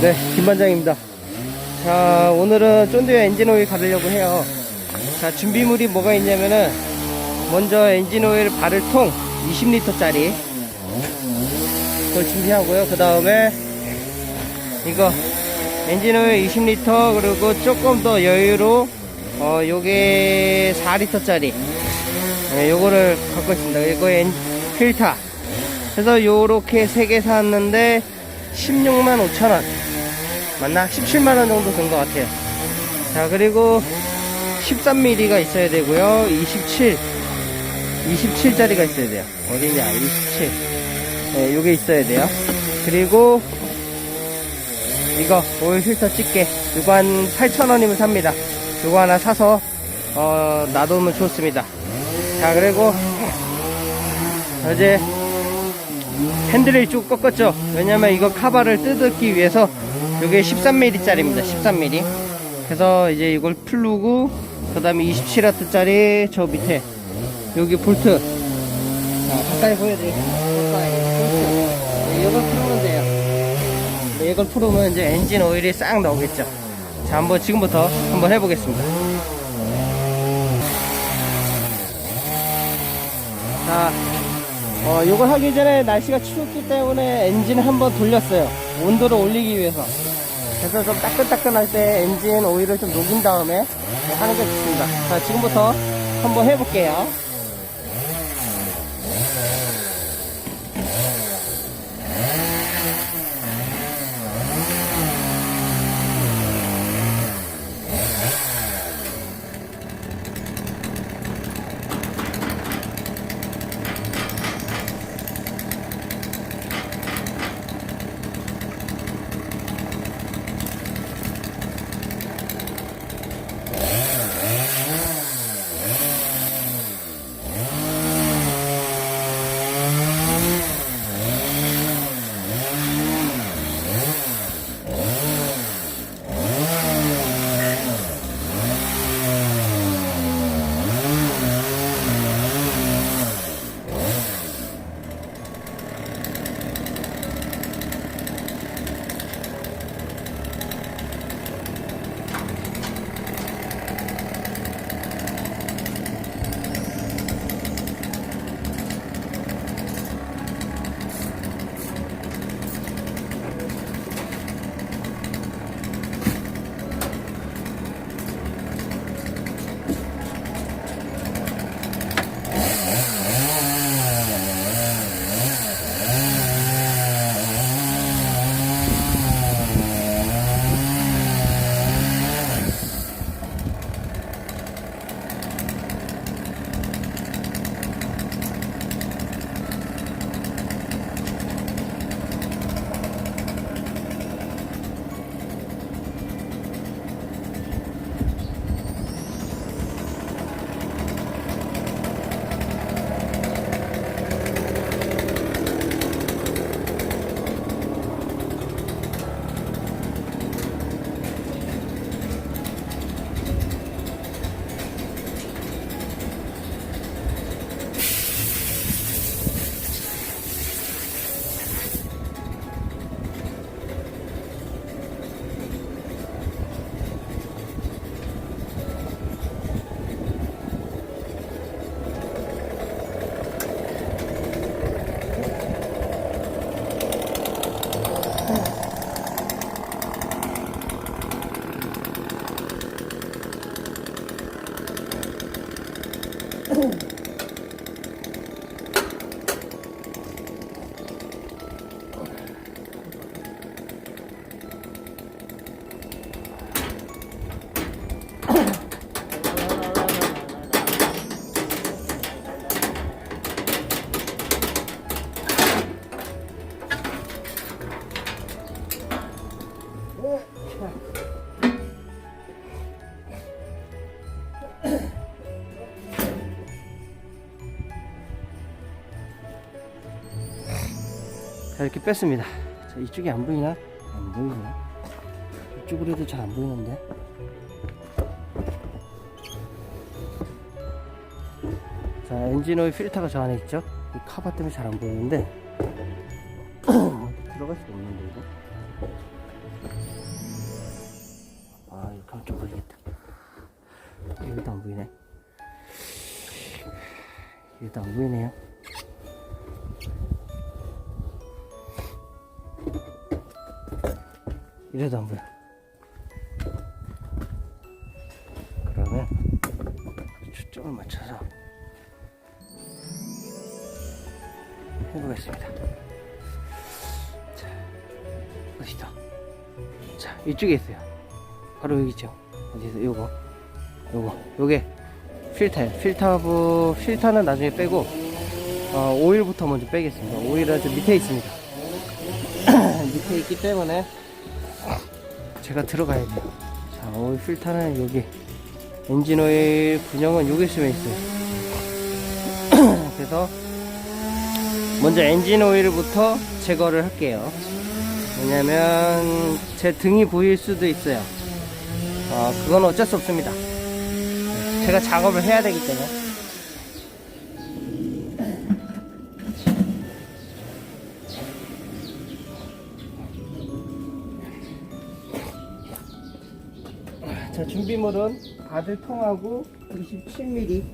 네, 김반장입니다. 자, 오늘은 쫀디오 엔진오일 갈으려고 해요. 자, 준비물이 뭐가 있냐면은, 먼저 엔진오일 바를 통 20리터짜리 그걸 준비하고요. 그 다음에 이거 엔진오일 20리터, 그리고 조금 더 여유로 요게 4리터짜리 요거를 갖고 있습니다. 이거 필터. 그래서 요렇게 3개 샀는데 16만 5천원 맞나? 17만원 정도 된 것 같아요. 자, 그리고 13mm가 있어야 되고요. 27짜리가 있어야 돼요. 어디냐? 27. 네, 요게 있어야 돼요. 그리고 이거 오일 필터 집게, 이거 한 8,000원이면 삽니다. 이거 하나 사서 놔두면 좋습니다. 자, 그리고 이제 핸들을 쭉 꺾었죠. 왜냐면 이거 카바를 뜯기 위해서. 이게 13mm 짜리입니다. 13mm. 그래서 이제 이걸 풀르고, 그 다음에 27W짜리 저 밑에 여기 볼트. 자, 가까이 보여드릴게요. 가까이 볼트. 이걸 풀으면 돼요. 네, 이걸 풀으면 이제 엔진 오일이 싹 나오겠죠. 자, 한번 지금부터 한번 해보겠습니다. 자, 요걸 하기 전에 날씨가 추웠기 때문에 엔진을 한번 돌렸어요. 온도를 올리기 위해서. 그래서 좀 따끈따끈할 때 엔진 오일을 좀 녹인 다음에 하는 게 좋습니다. 자, 지금부터 한번 해볼게요. 자, 이렇게 뺐습니다. 자, 이쪽이 안 보이나? 안 보이네. 이쪽으로 해도 잘 안 보이는데. 자, 엔진오일 필터가 저 안에 있죠? 이 카바 때문에 잘 안 보이는데 들어갈 수가 없는데 이거. 아, 이렇게 하면 좀 걸리겠다. 여기도 안 보이네. 여기도 안 보이네요. 이래도 안 보여. 그러면 초점을 맞춰서 해보겠습니다. 자, 어디다? 자, 이쪽에 있어요. 바로 여기 있죠. 어디서 요게 필터예요. 필터는 나중에 빼고 오일부터 먼저 빼겠습니다. 오일은 좀 밑에 있습니다. 밑에 있기 때문에 제가 들어가야 돼요. 자, 오일 필터는 여기, 엔진 오일 분영은 여기 있으면 있어요. 그래서 먼저 엔진 오일부터 제거를 할게요. 왜냐면 제 등이 보일 수도 있어요. 그건 어쩔 수 없습니다. 제가 작업을 해야 되기 때문에. 자, 준비물은 바들 통하고 27mm.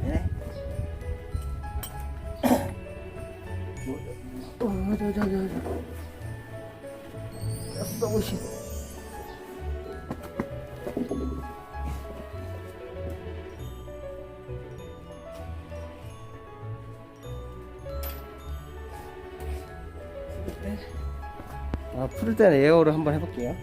네. 써보시. 풀을 때는 에어를 한번 해볼게요.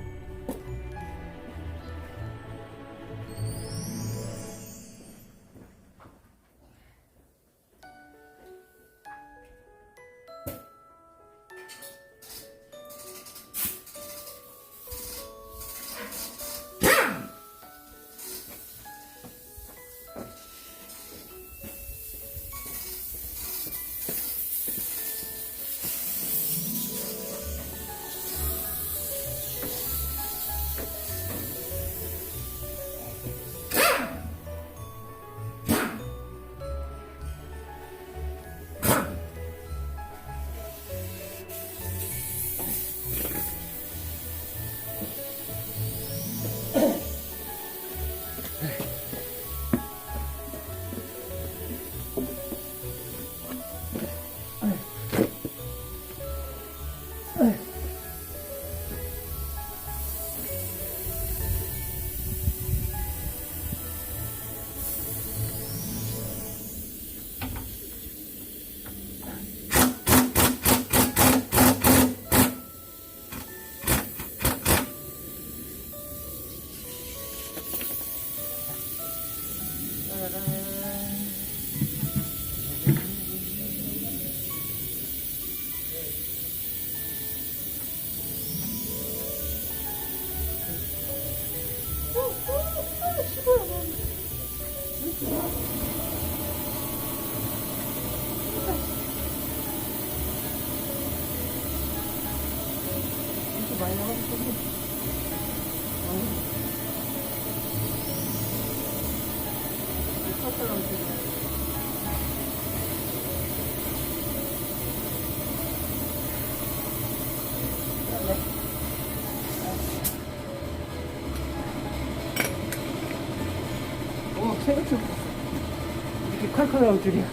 이렇게 콸콸 나올 줄이야.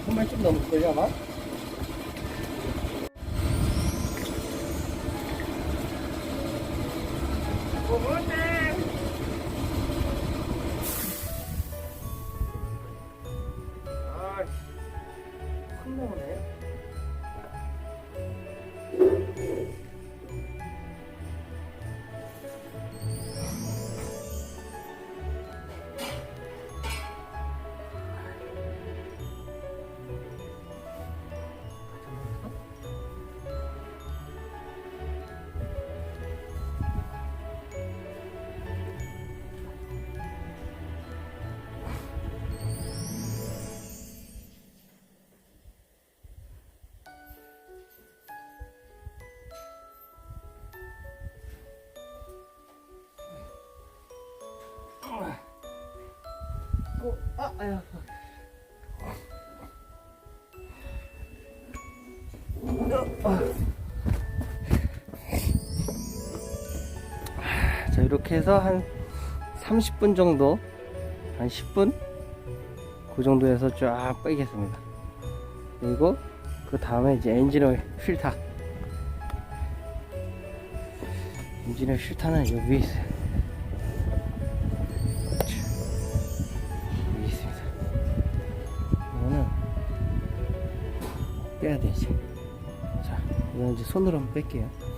정말 좀 넘을걸요 아마? 큰 나오네. 아야. 자, 이렇게 해서 한 30분 정도, 한 10분? 그 정도에서 쫙 빼겠습니다. 그리고 그 다음에 이제 엔진오일 필터. 엔진오일 필터는 여기 위에 있어요. 여기 있습니다. 이거는 빼야 돼, 이제. 자, 이건 이제 손으로 한번 뺄게요.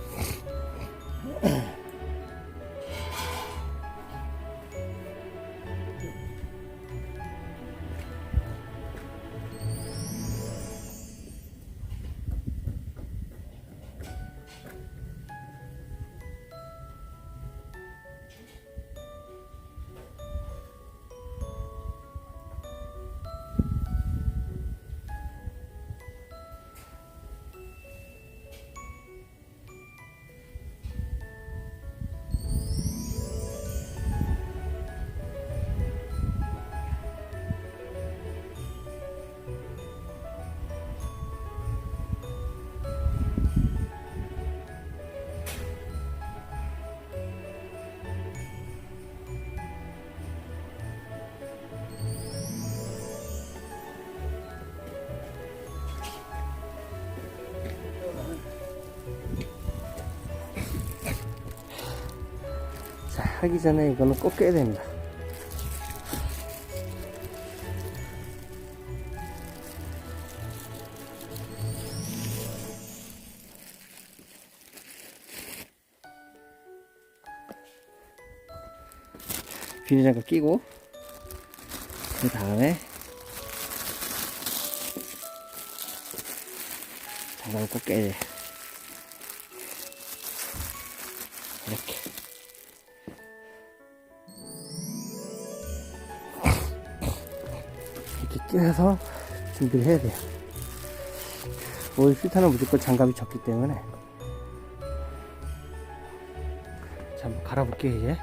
자, 하기 전에 이거는 꼭 껴야 됩니다. 비닐장갑 끼고, 그 다음에 장갑을 꼭 껴야 돼요. 이렇게. 이렇게 끼워서 준비를 해야 돼요. 오일 필터는 무조건 장갑이 적기 때문에. 자, 한번 갈아볼게요, 이제.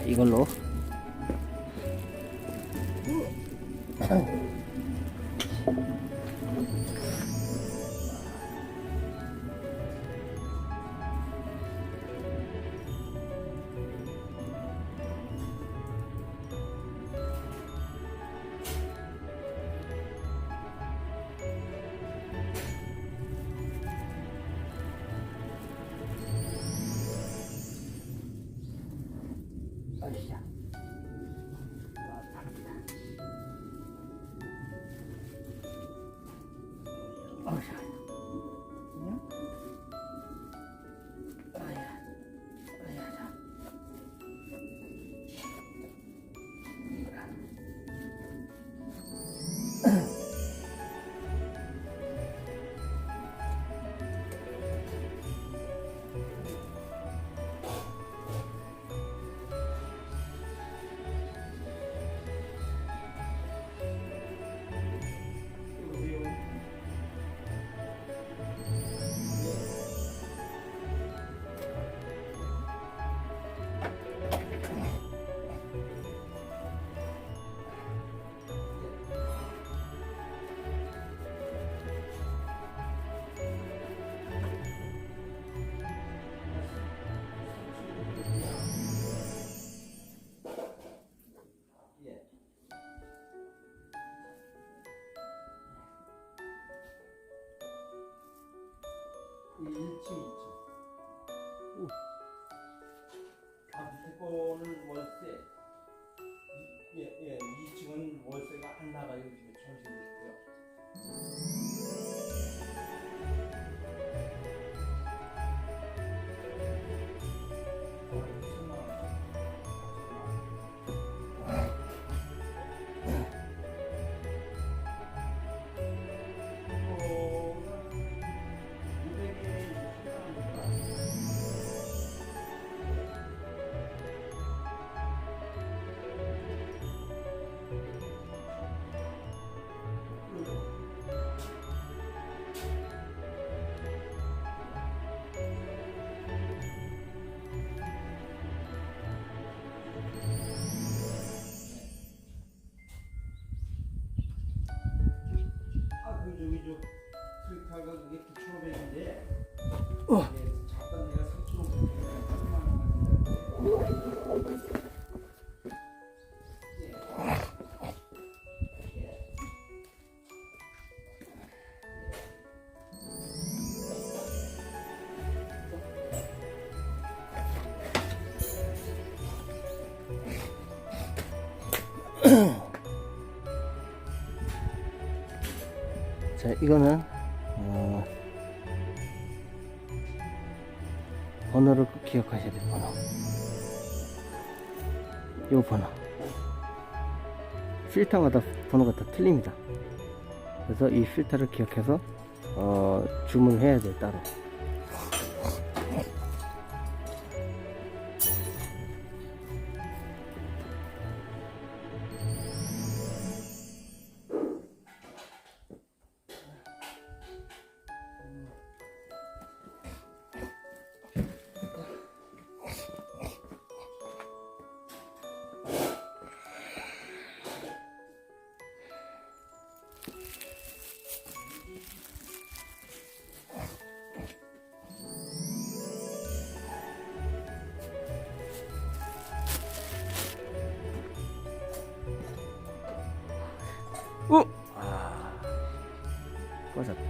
이걸로 여기 저 트랙터가 그게 9,500인데 잠깐 내가 3,500원 자, 이거는 번호를 꼭 기억하셔야 돼요. 번호. 요 번호. 필터마다 번호가 다 틀립니다. 그래서 이 필터를 기억해서 주문을 해야 돼요, 따로. 꺼졌다.